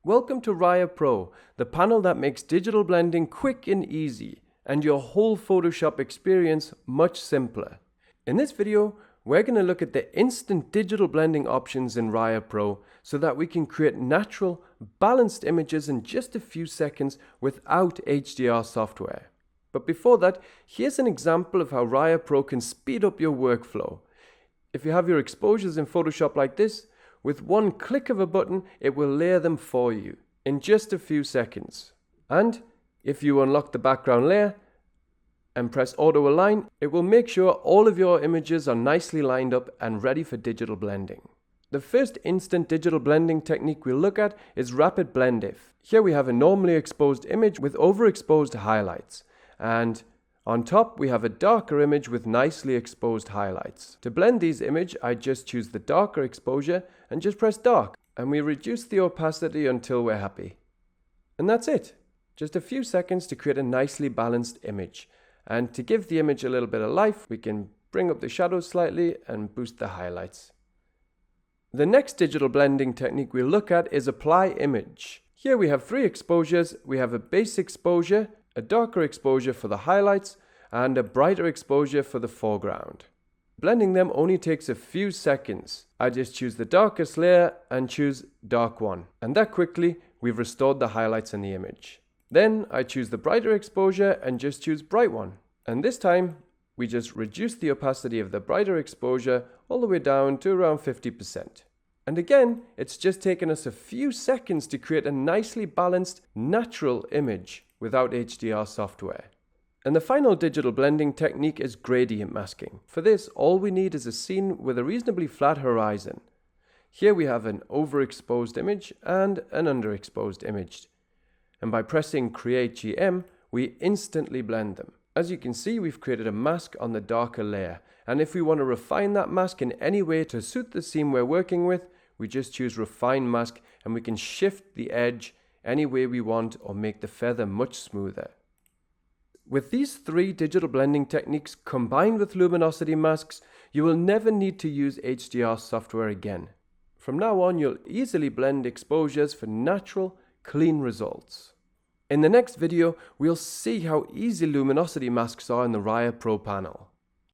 Welcome to Raya Pro, the panel that makes digital blending quick and easy, and your whole Photoshop experience much simpler. In this video, we're going to look at the instant digital blending options in Raya Pro so that we can create natural, balanced images in just a few seconds without HDR software. But before that, here's an example of how Raya Pro can speed up your workflow. If you have your exposures in Photoshop like this, with one click of a button, it will layer them for you in just a few seconds. And if you unlock the background layer and press Auto Align, it will make sure all of your images are nicely lined up and ready for digital blending. The first instant digital blending technique we'll look at is Rapid Blend If. Here we have a normally exposed image with overexposed highlights, and on top, we have a darker image with nicely exposed highlights. To blend these images, I just choose the darker exposure and just press dark, and we reduce the opacity until we're happy. And that's it. Just a few seconds to create a nicely balanced image. And to give the image a little bit of life, we can bring up the shadows slightly and boost the highlights. The next digital blending technique we'll look at is Apply Image. Here we have three exposures. We have a base exposure, a darker exposure for the highlights, and a brighter exposure for the foreground. Blending them only takes a few seconds. I just choose the darkest layer and choose dark one. And that quickly, we've restored the highlights in the image. Then I choose the brighter exposure and just choose bright one. And this time, we just reduce the opacity of the brighter exposure all the way down to around 50%. And again, it's just taken us a few seconds to create a nicely balanced, natural image without HDR software. And the final digital blending technique is gradient masking. For this, all we need is a scene with a reasonably flat horizon. Here we have an overexposed image and an underexposed image. And by pressing Create GM, we instantly blend them. As you can see, we've created a mask on the darker layer. And if we want to refine that mask in any way to suit the scene we're working with, we just choose Refine Mask, and we can shift the edge any way we want or make the feather much smoother. With these three digital blending techniques combined with luminosity masks, you will never need to use HDR software again. From now on, you'll easily blend exposures for natural, clean results. In the next video, we'll see how easy luminosity masks are in the Raya Pro panel.